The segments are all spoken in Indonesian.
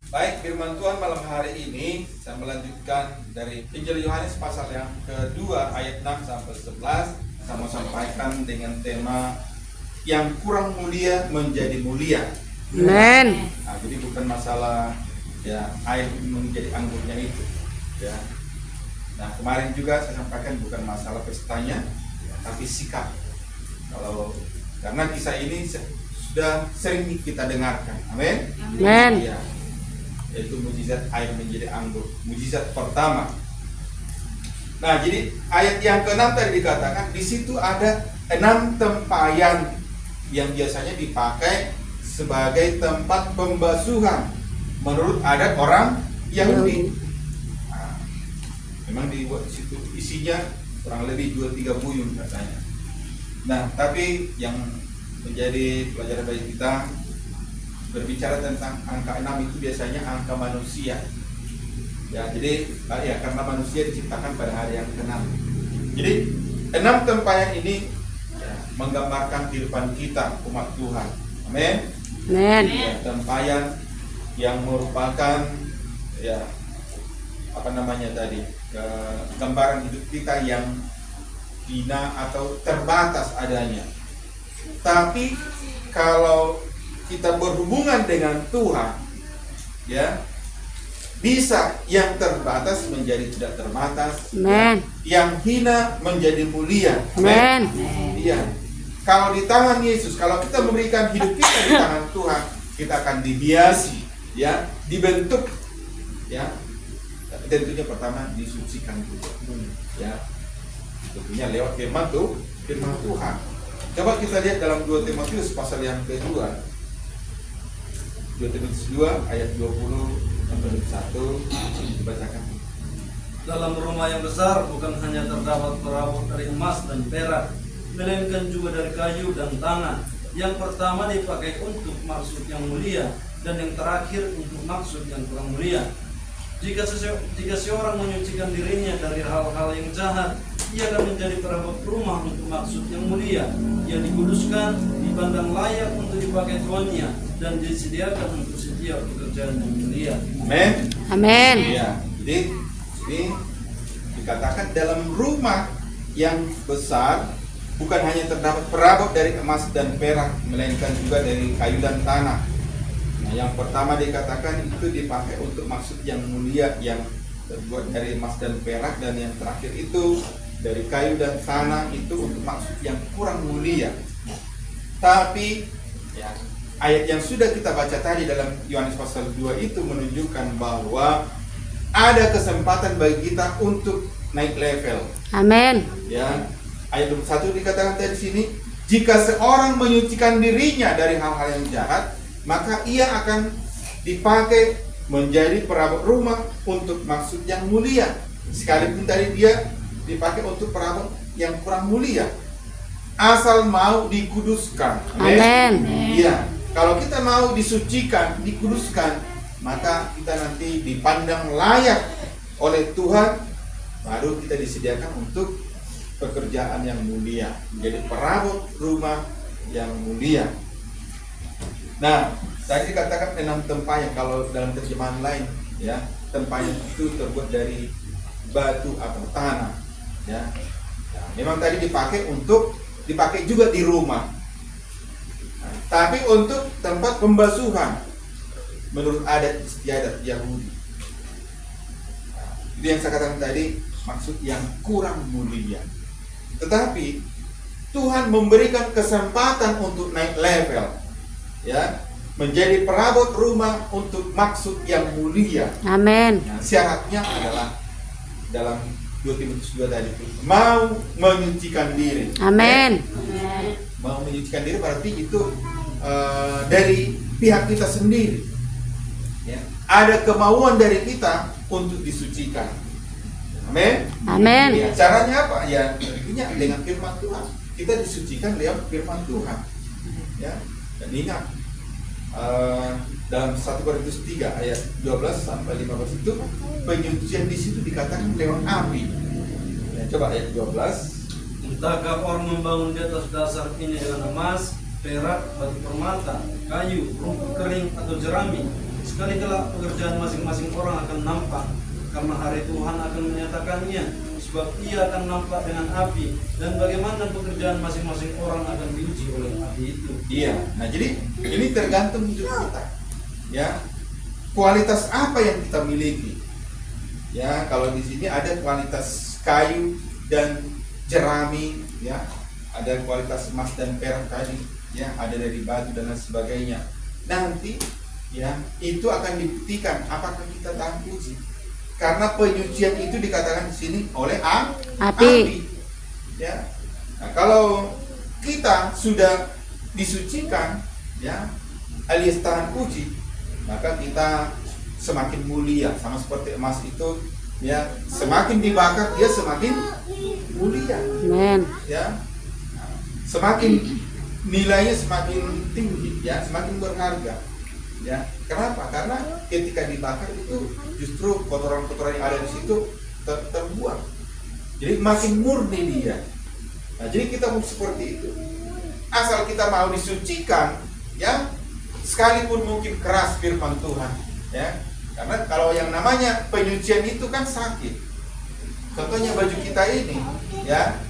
Baik, firman Tuhan malam hari ini saya melanjutkan dari Injil Yohanes pasal yang kedua ayat 6 sampai 11. Saya mau sampaikan dengan tema yang kurang mulia menjadi mulia. Amen. Nah, jadi bukan masalah ya air menjadi anggurnya itu. Ya. Nah, kemarin juga saya sampaikan bukan masalah pestanya, tapi sikap. Karena kisah ini sudah sering kita dengarkan. Amin. Amen. Ya. Yaitu mujizat air menjadi anggur, mujizat pertama. Nah, jadi ayat yang ke-6 tadi dikatakan di situ ada 6 tempayan yang biasanya dipakai sebagai tempat pembasuhan menurut adat orang Yahudi. Nah, memang dibuat di situ isinya kurang lebih 2-3 buyung katanya. Nah, tapi yang menjadi pelajaran bagi kita berbicara tentang angka 6 itu biasanya angka manusia. Ya, jadi ya karena manusia diciptakan pada hari yang ke-6. Jadi 6 tempayan ini ya, menggambarkan kehidupan kita umat Tuhan. Amin. Amen. Ya, tempayan yang merupakan ya apa namanya tadi? Gambaran hidup kita yang hina atau terbatas adanya. Tapi kalau kita berhubungan dengan Tuhan, ya bisa yang terbatas menjadi tidak terbatas, Amen. yang hina menjadi mulia. Amen. Iya. Kalau di tangan Yesus, kalau kita memberikan hidup kita di tangan Tuhan, kita akan dihiasi, ya, dibentuk, ya. Tapi tentunya pertama disucikan dulu, ya. Tentunya lewat firman Tuhan. Coba kita lihat dalam 2 Timotius pasal yang kedua. 2 Timotius 2 ayat 20 sampai 21 dibacakan. Dalam rumah yang besar bukan hanya terdapat perabot dari emas dan perak, melainkan juga dari kayu dan tanah. Yang pertama dipakai untuk maksud yang mulia, dan yang terakhir untuk maksud yang kurang mulia. Jika seorang menyucikan dirinya dari hal-hal yang jahat, ia akan menjadi perabot rumah untuk maksud yang mulia, yang dikuduskan, dipandang layak untuk dipakai tuannya, dan disediakan untuk setiap pekerjaan yang mulia. Amin. Amen. Ya, jadi ini dikatakan dalam rumah yang besar bukan hanya terdapat perabot dari emas dan perak, melainkan juga dari kayu dan tanah. Nah, yang pertama dikatakan itu dipakai untuk maksud yang mulia yang terbuat dari emas dan perak, dan yang terakhir itu dari kayu dan tanah itu untuk maksud yang kurang mulia. Tapi ya, ayat yang sudah kita baca tadi dalam Yohanes pasal 2 itu menunjukkan bahwa ada kesempatan bagi kita untuk naik level. Amen. Ya, ayat 21 dikatakan tadi sini, jika seorang menyucikan dirinya dari hal-hal yang jahat, maka ia akan dipakai menjadi perabot rumah untuk maksud yang mulia. Sekalipun tadi dia dipakai untuk perabot yang kurang mulia, asal mau dikuduskan. Amen. Iya, kalau kita mau disucikan, dikuduskan, maka kita nanti dipandang layak oleh Tuhan, baru kita disediakan untuk pekerjaan yang mulia, menjadi perabot rumah yang mulia. Nah, tadi dikatakan 6 tempayan, kalau dalam terjemahan lain, ya, tempayan itu terbuat dari batu atau tanah, ya. Nah, memang tadi dipakai juga di rumah. Nah, tapi untuk tempat pembasuhan menurut adat istiadat Yahudi. Nah, itu yang saya katakan tadi, maksud yang kurang mulia. Tetapi Tuhan memberikan kesempatan untuk naik level, ya, menjadi perabot rumah untuk maksud yang mulia. Amen. Nah, syaratnya adalah dalam 2 Timotius 2 tadi itu mau menyucikan diri. Amen. Mau menyucikan diri berarti itu dari pihak kita sendiri, ya. Ada kemauan dari kita untuk disucikan. Amin. Amen. Ya, caranya apa? Ya, tentunya dengan firman Tuhan. Kita disucikan lewat firman Tuhan. Ya. Dan ingat dalam 1 Korintus 3 ayat 12 sampai 15 itu penyucian di situ dikatakan lewat api. Ya, coba ayat 12. Entahkah orang membangun di atas dasar ini dengan emas, perak, batu permata, kayu, rumput kering, atau jerami? Sekali kelak pekerjaan masing-masing orang akan nampak, karena hari Tuhan akan menyatakannya, sebab ia akan nampak dengan api, dan bagaimana pekerjaan masing-masing orang akan diuji oleh api itu. Iya. Nah, jadi ini tergantung hidup kita. Ya. Kualitas apa yang kita miliki? Ya, kalau di sini ada kualitas kayu dan jerami, ya. Ada kualitas emas dan perak tadi, ya, ada dari batu dan lain sebagainya. Nanti ya, itu akan dibuktikan apakah kita tahan uji. Karena penyucian itu dikatakan di sini oleh api. Ya. Nah, kalau kita sudah disucikan, ya, alias tahan uji, maka kita semakin mulia, sama seperti emas itu, ya, semakin dibakar dia semakin mulia. Amen. Ya. Nah, semakin nilainya semakin tinggi, ya, semakin berharga. Ya, kenapa? Karena ketika dibakar itu justru kotoran-kotoran yang ada di situ terbuang. Jadi makin murni dia. Nah, jadi kita mau seperti itu. Asal kita mau disucikan, ya, sekalipun mungkin keras firman Tuhan, ya. Karena kalau yang namanya penyucian itu kan sakit. Contohnya baju kita ini, ya.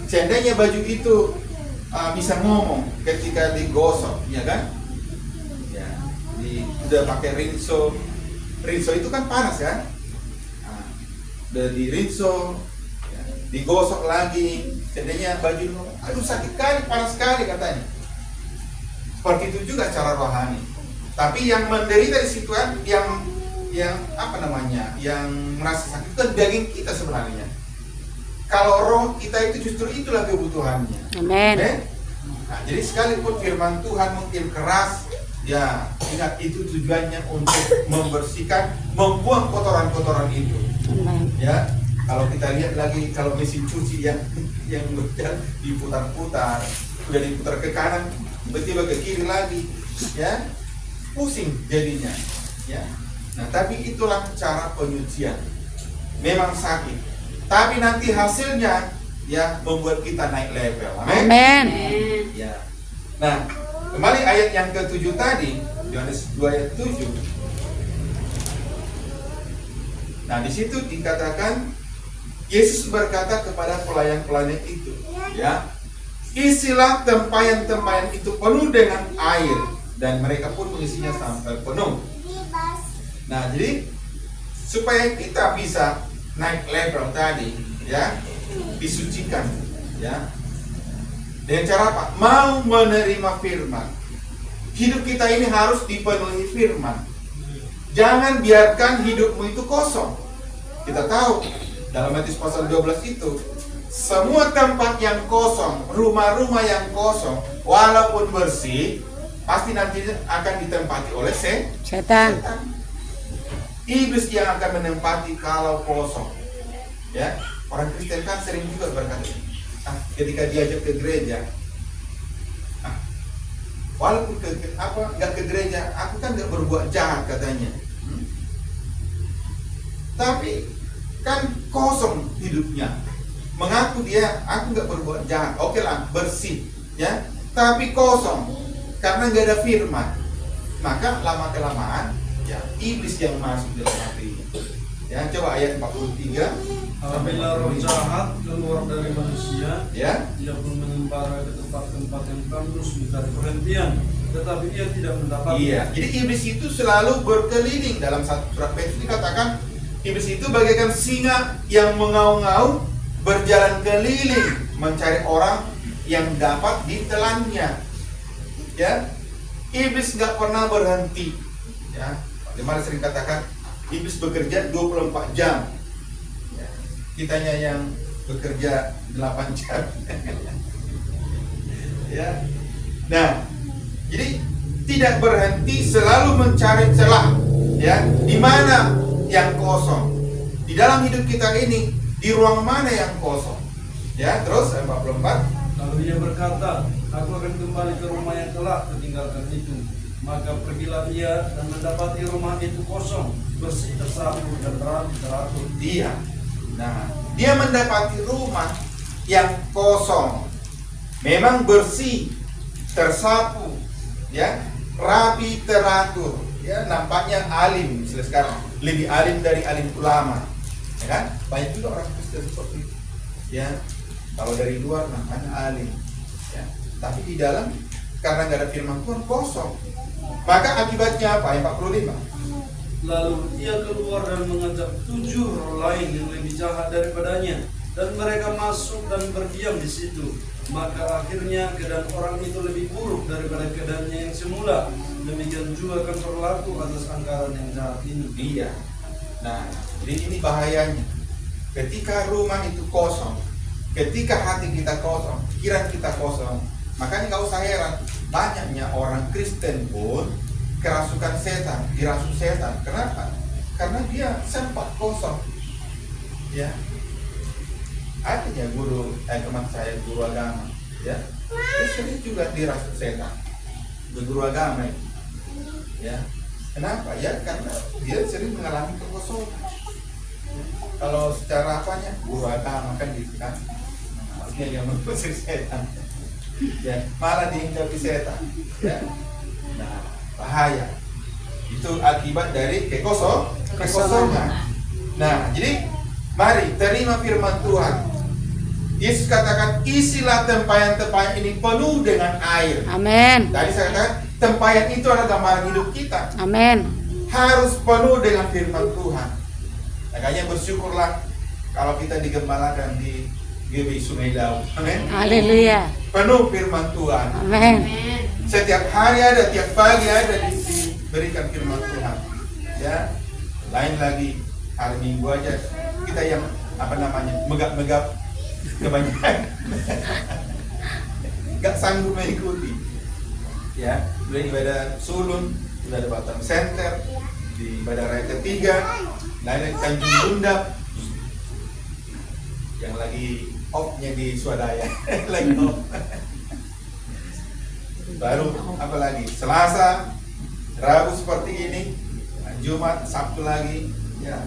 Seandainya baju itu bisa ngomong ketika digosok, ya kan? Udah pakai rinso itu kan panas kan, nah, udah di rinso, ya, digosok lagi, seandainya baju, aduh sakit kali, panas sekali katanya. Seperti itu juga cara rohani. Tapi yang menderita di situ kan, yang apa namanya, yang merasa sakit itu kan daging kita sebenarnya. Kalau roh kita itu justru itulah kebutuhannya. Amen. Nah, jadi sekalipun firman Tuhan mungkin keras, ya, ingat itu tujuannya untuk membersihkan, membuang kotoran-kotoran itu. Amen. Ya, kalau kita lihat lagi kalau mesin cuci yang diputar-putar, udah diputar ke kanan, tiba-tiba ke kiri lagi, ya, pusing jadinya. Ya, nah tapi itulah cara penyucian. Memang sakit, tapi nanti hasilnya ya membuat kita naik level. Amin. Amen. Ya. Nah, kembali ayat yang ke-7 tadi, Yohanes 2 ayat 7. Nah, di situ dikatakan Yesus berkata kepada pelayan-pelayan itu, ya, isilah tempayan-tempayan itu penuh dengan air, dan mereka pun mengisinya sampai penuh. Nah, jadi supaya kita bisa naik level tadi, ya, disucikan, ya. Dengan cara apa? Mau menerima firman. Hidup kita ini harus dipenuhi firman. Jangan biarkan hidupmu itu kosong. Kita tahu dalam Matius pasal 12 itu, semua tempat yang kosong, rumah-rumah yang kosong, walaupun bersih, pasti nanti akan ditempati oleh Setan. Iblis yang akan menempati kalau kosong. Ya, orang Kristen kan sering juga berkata, ketika diajak ke gereja, walaupun nggak ke gereja, aku kan nggak berbuat jahat katanya. Tapi kan kosong hidupnya, mengaku dia aku nggak berbuat jahat, oke lah, bersih, ya, tapi kosong karena nggak ada firman. Maka lama kelamaan, ya, iblis yang masuk dalam hatinya. Ya, coba ayat 43. Apabila roh jahat keluar dari manusia, Ya, dia pun mengembara ke tempat-tempat yang tandus mencari perhentian, tetapi dia tidak mendapat. iya. Jadi iblis itu selalu berkeliling. Dalam satu surat Petrus dikatakan iblis itu bagaikan singa yang mengaum-ngaum, berjalan keliling mencari orang yang dapat ditelannya. Ya, iblis nggak pernah berhenti. Ya, bagaimana sering katakan iblis bekerja 24 jam. Kitanya yang bekerja 8 jam. Ya. Nah, jadi tidak berhenti, selalu mencari celah, ya, di mana yang kosong. Di dalam hidup kita ini, di ruang mana yang kosong. Ya, terus 44. Lalu dia berkata, aku akan kembali ke rumah yang telah kutinggalkan itu. Maka pergilah ia dan mendapati rumah itu kosong, bersih, tersapu, dan rapi teratur. Dia. Nah, dia mendapati rumah yang kosong, memang bersih, tersapu, ya, rapi, teratur, ya nampaknya alim, misalnya sekarang lebih alim dari alim ulama, ya kan? Banyak juga orang Kristen seperti itu, ya. Kalau dari luar nampaknya alim, ya. Tapi di dalam karena nggak ada firman Tuhan kosong. Maka akibatnya apa? Ayat 45. Lalu ia keluar dan mengajak 7 roh lain yang lebih jahat daripadanya, dan mereka masuk dan berdiam di situ. Maka akhirnya keadaan orang itu lebih buruk daripada keadaannya yang semula. Demikian juga akan berlaku atas angkaran yang jahat ini. Iya. Nah, jadi ini bahayanya. Ketika rumah itu kosong, ketika hati kita kosong, pikiran kita kosong, makanya nggak usah heran banyaknya orang Kristen pun kerasukan setan, dirasuk setan. Kenapa? Karena dia sempat kosong. Ya. Artinya teman saya guru agama, ya, dia sering juga dirasuk setan, guru agama, ya. Kenapa? Ya karena dia sering mengalami kekosongan. Kalau secara apanya guru agama kan gitu kan, artinya dia mengusir setan, ya, malah dihinggapi setan, ya. Nah, bahaya. Itu akibat dari kekosongan. Nah, jadi mari terima firman Tuhan. Yesus katakan, isilah tempayan-tempayan ini penuh dengan air. Amin. Tadi saya katakan, tempayan itu adalah gambaran hidup kita. Amin. Harus penuh dengan firman Tuhan. Makanya bersyukurlah kalau kita digembalakan di GBI Sungai Daud. Amin. Haleluya. Penuh firman Tuhan. Amin. Setiap hari ada, tiap pagi ada diberikan firman Tuhan. Ya, lain lagi hari Minggu aja kita yang megap-megap kebanyakan, nggak sanggup mengikuti. Ya, sudah ibadah sulun, sudah ada Batam Center, di ibadah raya ketiga, lain di Tanjung Bundap, yang lagi off-nya di Swadaya, lagi off. Baru apa lagi? Selasa, Rabu seperti ini, Jumat, Sabtu lagi, ya.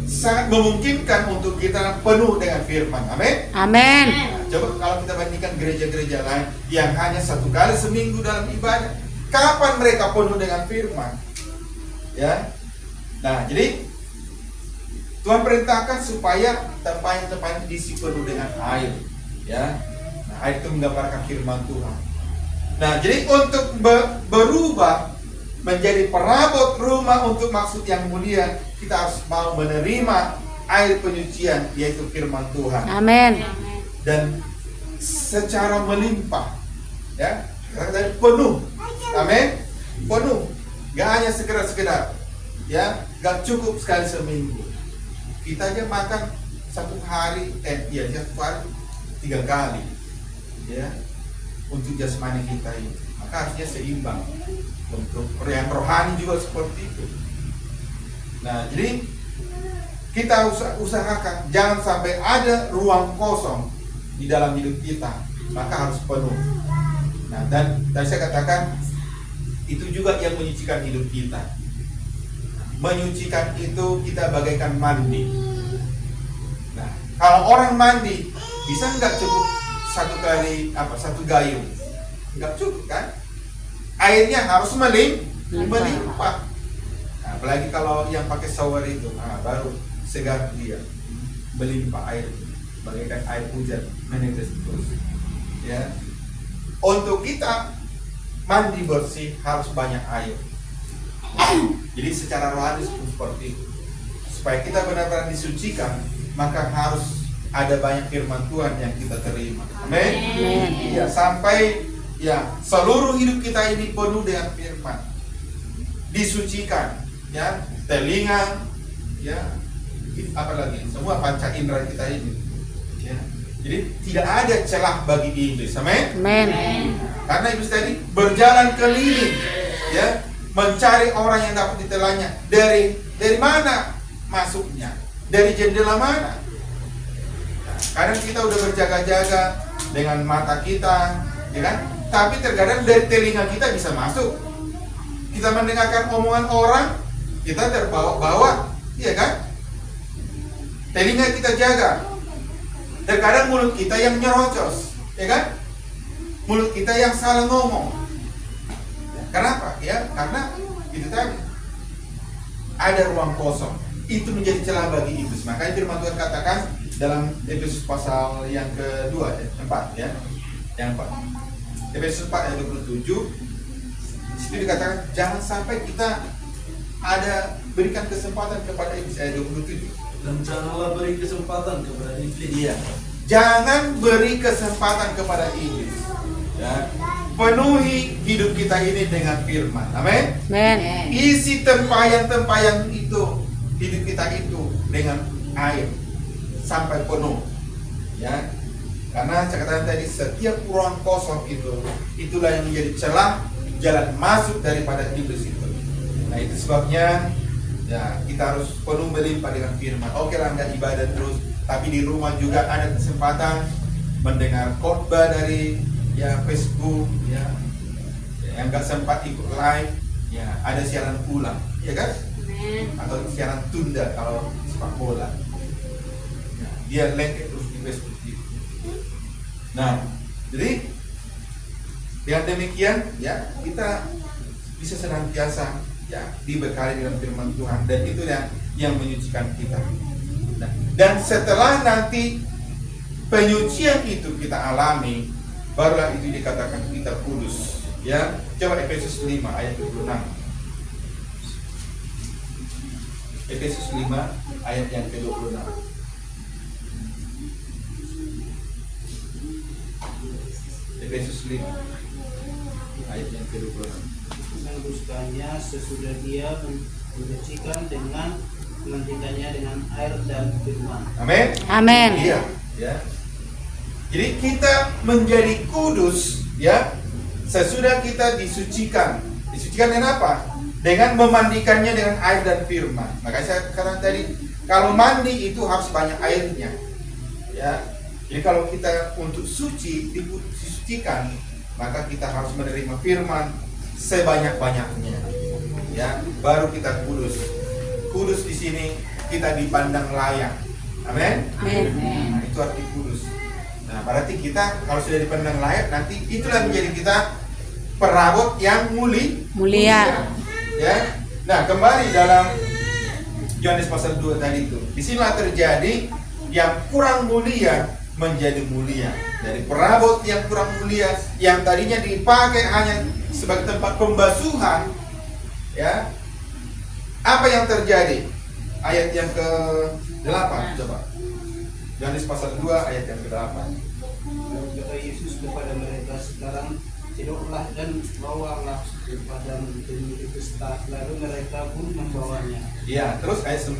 Sangat memungkinkan untuk kita penuh dengan firman. Amin. Amin. Nah, coba kalau kita bandingkan gereja-gereja lain yang hanya 1 kali seminggu dalam ibadah, kapan mereka penuh dengan firman? Ya. Nah, jadi Tuhan perintahkan supaya tempayan-tempayan diisi penuh dengan air. Ya. Nah, air itu menggambarkan firman Tuhan. Nah, jadi untuk berubah menjadi perabot rumah untuk maksud yang mulia, kita harus mau menerima air penyucian, yaitu firman Tuhan. Amin. Dan secara melimpah, ya, karena penuh. Amin. Penuh. Gak hanya sekedar, ya, gak cukup sekali seminggu. Kita aja makan satu hari 3 kali, ya, untuk jasmani kita ini. Maka harusnya seimbang. Untuk yang rohani juga seperti itu. Nah, jadi kita usahakan jangan sampai ada ruang kosong di dalam hidup kita, maka harus penuh. Nah, dan saya katakan itu juga yang menyucikan hidup kita. Menyucikan itu kita bagaikan mandi. Nah, kalau orang mandi bisa nggak cukup satu gayung? Nggak cukup kan? Airnya harus melimpah. Nah, apalagi kalau yang pakai shower itu, baru segar dia, melimpah air, bagaikan air hujan menetes terus. Ya, untuk kita mandi bersih harus banyak air. Jadi secara rohani seperti itu. Supaya kita benar-benar disucikan, maka harus ada banyak firman Tuhan yang kita terima. Amin. Ya, sampai ya seluruh hidup kita ini penuh dengan firman, disucikan, ya, telinga, ya, apalagi semua panca indera kita ini, ya. Jadi tidak ada celah bagi iblis. Amin. Karena iblis tadi berjalan keliling, ya, mencari orang yang dapat ditelannya. Dari mana masuknya? Dari jendela mana? Nah, kadang kita udah berjaga-jaga dengan mata kita, ya kan? Tapi terkadang dari telinga kita bisa masuk. Kita mendengarkan omongan orang, kita terbawa-bawa, iya kan? Telinga kita jaga. Terkadang mulut kita yang nyerocos, ya kan? Mulut kita yang salah ngomong. Kenapa? Ya, karena itu tadi ada ruang kosong. Itu menjadi celah bagi iblis. Makanya firman Tuhan katakan dalam Efesus pasal yang kedua, 4 ya. Yang 4. Efesus 4 ayat 27. Di situ dikatakan jangan sampai kita ada berikan kesempatan kepada iblis, ayat 27. Dan janganlah beri kesempatan kepada iblis. Iya. Jangan beri kesempatan kepada iblis. Ya. Penuhi hidup kita ini dengan firman. Amin. Amen. Isi tempayan-tempayan itu hidup kita itu dengan air sampai penuh. Ya. Karena saya katakan tadi setiap ruang kosong itu itulah yang menjadi celah jalan masuk daripada iblis itu. Nah, itu sebabnya ya kita harus penuh melimpah dengan firman. Oke lah, nggak ibadah terus, tapi di rumah juga ada kesempatan mendengar khotbah dari ya Facebook ya, yang nggak sempat ikut live ya, ada siaran ulang ya kan, atau siaran tunda kalau sepak bola ya, dia link terus di Facebook gitu. Nah, jadi dengan demikian ya kita bisa senantiasa ya dibekali dengan firman Tuhan, dan itu yang menyucikan kita. Nah, dan setelah nanti penyucian itu kita alami, barulah itu dikatakan kita kudus. Ya, coba Efesus 5 ayat 26. Efesus 5 ayat yang ke-26. Efesus 5 ayat yang ke-26. Menguduskannya sesudah dia mencucikan dengan memandikannya dengan air dan firman. Amin. Amin. Iya, ya. Jadi kita menjadi kudus ya sesudah kita disucikan. Disucikan dengan apa? Dengan memandikannya dengan air dan firman. Makanya saya katakan tadi, kalau mandi itu harus banyak airnya. Ya. Jadi kalau kita untuk suci disucikan, maka kita harus menerima firman sebanyak-banyaknya. Ya, baru kita kudus. Kudus di sini kita dipandang layak. Amin. Amin. Nah, itu arti kudus. Nah, berarti kita kalau sudah dipandang layak, nanti itulah menjadi kita perabot yang mulia. Ya. Nah, kembali dalam Yohanes pasal 2 tadi itu. Disinilah terjadi yang kurang mulia menjadi mulia. Dari perabot yang kurang mulia, yang tadinya dipakai hanya sebagai tempat pembasuhan, ya. Apa yang terjadi? Ayat yang ke-8 coba. Yohanes pasal 2 ayat yang ke-8. Lalu kata Yesus kepada mereka, sekarang tidurlah dan bawalah kepada pemimpin pesta. Lalu mereka pun membawanya. Ya, terus ayat 9.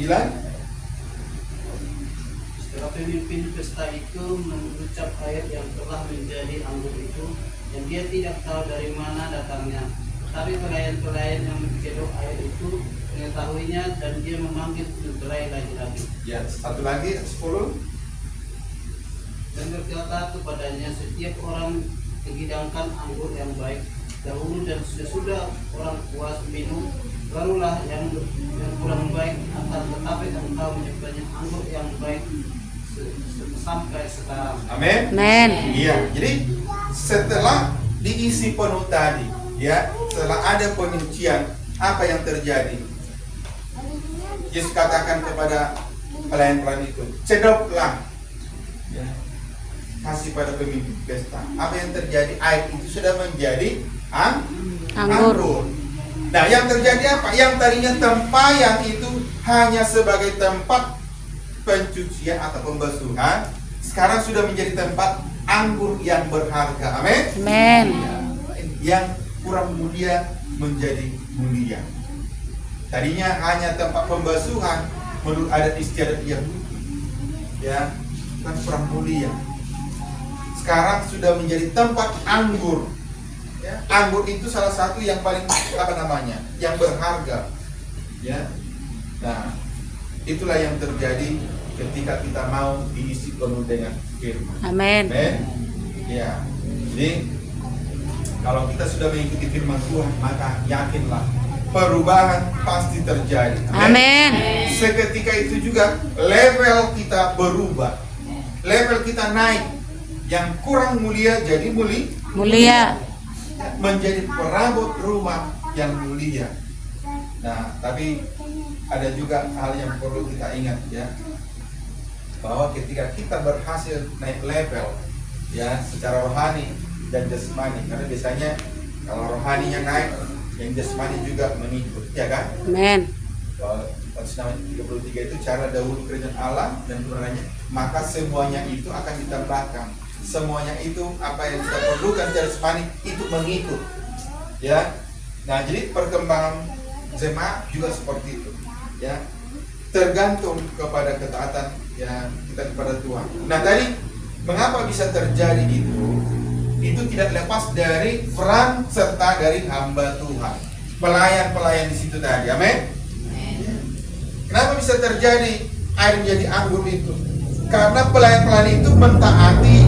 Setelah pemimpin pesta itu mengucap air yang telah menjadi anggur itu, dan dia tidak tahu dari mana datangnya. Tetapi pelayan-pelayan yang menjedok air itu mengetahuinya, dan dia memanggil mempelai lagi-lagi. Ya, satu lagi 10. Dan berkata kepadanya, setiap orang menghidangkan anggur yang baik dahulu, dan sesudah orang puas minum, barulah yang kurang baik. Tetapi engkau menyimpannya anggur yang baik sampai sekarang. Amin. Amin. Iya, jadi setelah diisi penuh tadi, ya, setelah ada penyucian, apa yang terjadi? Yesus katakan kepada pelayan-pelayan itu, cedoklah, ya, kasih pada pemimpin pesta. Apa yang terjadi? Air itu sudah menjadi anggur. Nah, yang terjadi apa? Yang tadinya tempayan itu hanya sebagai tempat pencucian atau pembasuhan, sekarang sudah menjadi tempat anggur yang berharga. Amin. Amin. Yang kurang mulia menjadi mulia. Tadinya hanya tempat pembasuhan menurut adat istiadat Yahudi, ya, kan kurang mulia. Sekarang sudah menjadi tempat anggur. Ya, anggur itu salah satu yang paling yang berharga. Ya, nah, itulah yang terjadi ketika kita mau diisi penuh dengan firman. Amin. Amin. Ya, jadi kalau kita sudah mengikuti firman Tuhan, maka yakinlah perubahan pasti terjadi. Amin. Seketika itu juga level kita berubah, level kita naik. Yang kurang mulia jadi mulia. menjadi perabot rumah yang mulia. Nah, tapi ada juga hal yang perlu kita ingat ya, bahwa ketika kita berhasil naik level ya secara rohani dan jasmani, karena biasanya kalau rohaninya naik, yang jasmani juga mengikut, ya kan? Amen. Pasal 33 itu cara dahulu kerajaan Allah dan turunannya, maka semuanya itu akan ditambahkan. Semuanya itu apa yang kita perlukan secara jasmani itu mengikut. Ya. Nah, jadi perkembangan jemaat juga seperti itu. Ya. Tergantung kepada ketaatan yang kita kepada Tuhan. Nah, tadi mengapa bisa terjadi itu? Itu tidak lepas dari peran serta dari hamba Tuhan. Pelayan-pelayan di situ tadi. Amin. Kenapa bisa terjadi air menjadi anggur itu? Karena pelayan-pelayan itu mentaati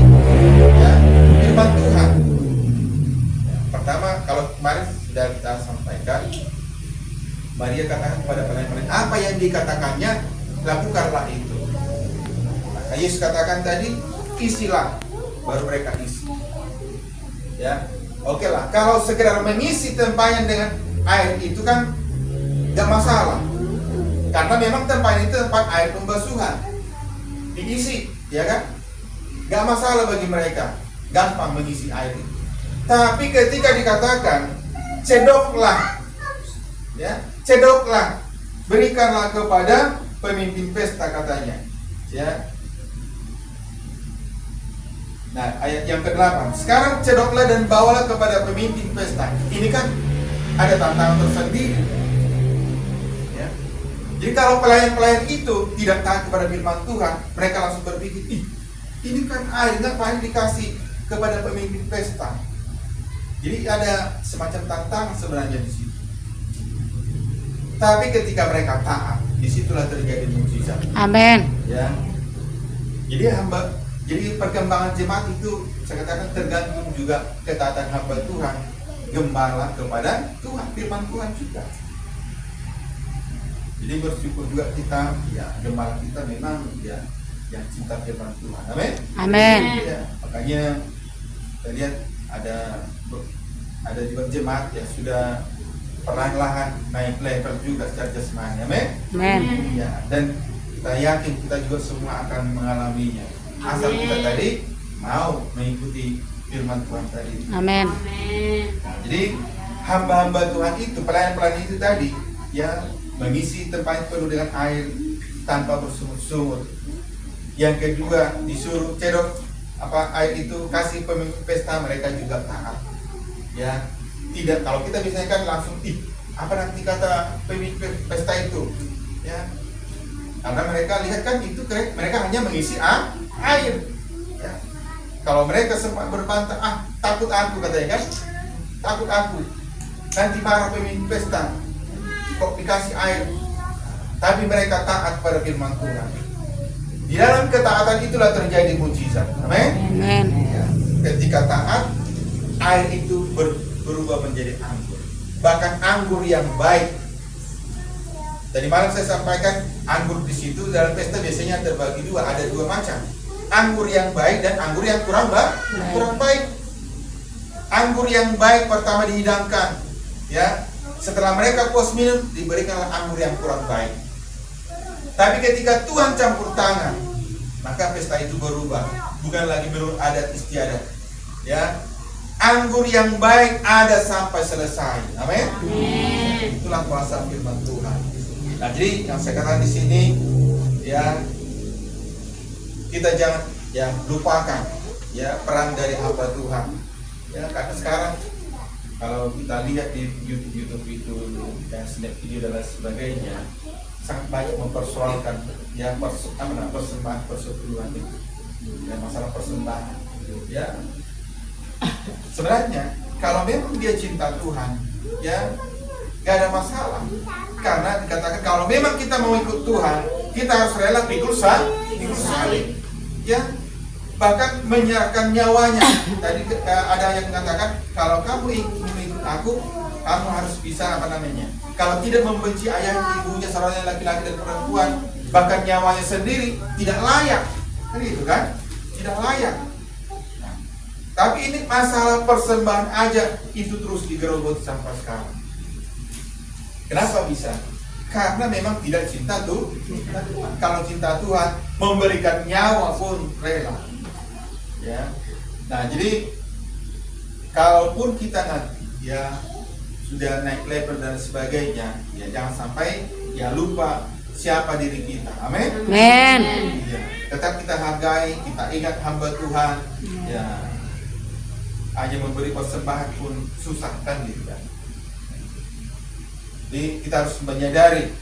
ya, firman Tuhan. Pertama, kalau kemarin sudah kita sampaikan, Maria katakan kepada pelayan-pelayan, apa yang dikatakannya, lakukanlah itu. Maka Yesus katakan tadi, isilah, baru mereka isi. Ya, oke lah. Kalau sekedar mengisi tempayan dengan air itu kan gak masalah. Karena memang tempat itu tempat air pembasuhan, diisi, ya kan? Gak masalah bagi mereka, gampang mengisi air itu. Tapi ketika dikatakan cedoklah, ya, cedoklah, berikanlah kepada pemimpin pesta katanya, ya. Nah, ayat yang ke-8, sekarang cedoklah dan bawalah kepada pemimpin pesta. Ini kan ada tantangan tersendiri. Jadi kalau pelayan-pelayan itu tidak taat kepada firman Tuhan, mereka langsung berpikir, ih, ini kan air, ngapain dikasih kepada pemimpin pesta? Jadi ada semacam tantangan sebenarnya di situ. Tapi ketika mereka taat, disitulah terjadi mukjizat. Amin. Ya. Jadi perkembangan jemaat itu saya katakan tergantung juga ketaatan hamba Tuhan, gembala kepada Tuhan, firman Tuhan juga. Jadi bersyukur juga kita, ya gembala kita memang ya yang cinta firman Tuhan. Amin. Amin. Ya, makanya kita lihat ada juga jemaat yang sudah perlahan-lahan naik level juga secara jasmani. Amin. Amin. Ya, dan kita yakin kita juga semua akan mengalaminya. Asal kita tadi mau mengikuti firman Tuhan tadi. Amin. Nah, jadi hamba-hamba Tuhan itu, pelayan-pelayan itu tadi, ya mengisi tempat penuh dengan air tanpa bersungut-sungut. Yang kedua, disuruh cedok air itu, kasih pemimpin pesta, mereka juga taat. Ya, tidak, kalau kita biasanya kan langsung, apa nanti kata pemimpin pesta itu? Ya, karena mereka lihat kan itu mereka hanya mengisi air. Ya. Kalau mereka sempat berbantah, takut aku katanya kan, takut aku. Nanti marah pemimpin pesta. Kok dikasih air, tapi mereka taat pada firman Tuhan. Di dalam ketaatan itulah terjadi mujizat. Amin. Amin. Ya. Ketika taat, air itu berubah menjadi anggur. Bahkan anggur yang baik. Tadi malam saya sampaikan anggur di situ dalam pesta biasanya terbagi dua, ada dua macam. Anggur yang baik dan anggur yang kurang baik. Anggur yang baik pertama dihidangkan, ya. Setelah mereka puas minum, diberikanlah anggur yang kurang baik. Tapi ketika Tuhan campur tangan, maka pesta itu berubah. Bukan lagi menurut adat istiadat. Ya, anggur yang baik ada sampai selesai. Amin. Itulah kuasa firman Tuhan. Nah, jadi yang saya katakan di sini, ya, kita jangan lupakan ya peran dari hamba Tuhan. Ya, karena sekarang kalau kita lihat di YouTube itu dan snap video dan lain sebagainya, sangat banyak mempersoalkan ya persembahan persepuluhan itu, ya, masalah persembahan, ya. Sebenarnya kalau memang dia cinta Tuhan, ya, gak ada masalah. Karena dikatakan kalau memang kita mau ikut Tuhan, kita harus rela pikul salib, ya. Bahkan menyerahkan nyawanya. Tadi ada yang mengatakan kalau kamu ingin mengikut aku, kamu harus bisa kalau tidak membenci ayah ibunya, saudaranya laki-laki dan perempuan, bahkan nyawanya sendiri, tidak layak. Kan itu kan? Tidak layak. Nah, Tapi ini masalah persembahan aja itu terus digerogoti sampai sekarang. Kenapa bisa? Karena memang tidak cinta cinta Tuhan. Kalau cinta Tuhan, memberikan nyawa pun rela. Ya. Nah, jadi kalaupun kita nanti ya sudah naik level dan sebagainya, ya jangan sampai ya lupa siapa diri kita. Amin. Amen. Ya, tetap kita hargai, kita ingat hamba Tuhan. Ya, hanya memberi persembahan pun susah kan gitu kan. Jadi kita harus menyadari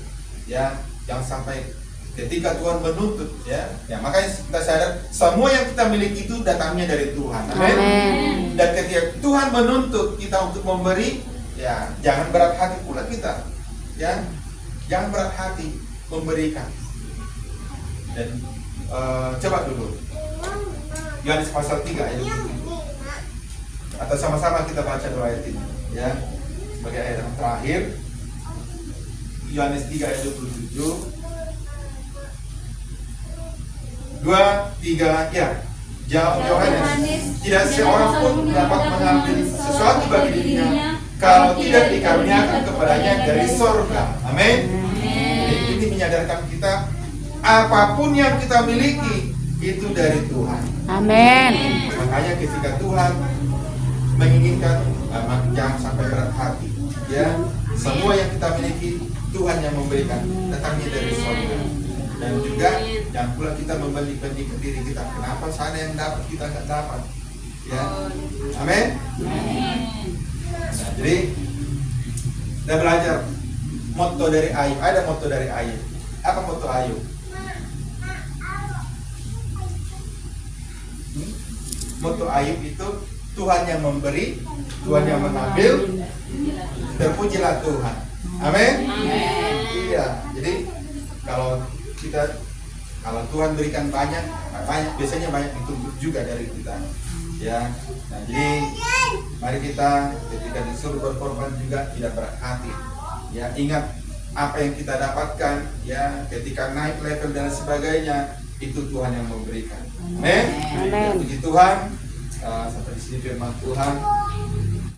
ya, jangan sampai ketika Tuhan menuntut ya makanya kita sadar semua yang kita miliki itu datangnya dari Tuhan. Amin. Dan ketika Tuhan menuntut kita untuk memberi, ya jangan berat hati pula kita. Ya, jangan berat hati memberikan. Dan coba dulu Yohanes pasal 3 ayat 27. Atau sama-sama kita baca dua ayat ini ya sebagai ayat yang terakhir. Yohanes 3 ayat 27. 2, 3 ya. Jawab Yohanes, tidak seorang pun dapat mengambil sesuatu bagi dirinya kalau tidak dikaruniakan kepadanya dari sorga. Amin. Ini menyadarkan kita apapun yang kita miliki itu dari Tuhan. Amin. Makanya ketika Tuhan menginginkan, jangan sampai berat hati. Ya, semua yang kita miliki Tuhan yang memberikan, datangnya dari sorga. Dan juga jangan pula kita membanding-bandingkan diri kita. Kenapa sana yang dapat kita nggak dapat? Ya, amin. Nah, jadi kita belajar motto dari Ayub. Ada motto dari Ayub. Apa motto Ayub? Motto Ayub itu Tuhan yang memberi, Tuhan yang mengambil. Terpujilah Tuhan. Amin. Iya. Jadi kalau Tuhan berikan banyak biasanya banyak dituntut juga dari kita. Ya. Nah, jadi mari kita ketika disuruh berkorban juga tidak berat hati. Ya, ingat apa yang kita dapatkan ya ketika naik level dan sebagainya itu Tuhan yang memberikan. Amin. Amin. Puji Tuhan. Sampai di sini firman Tuhan.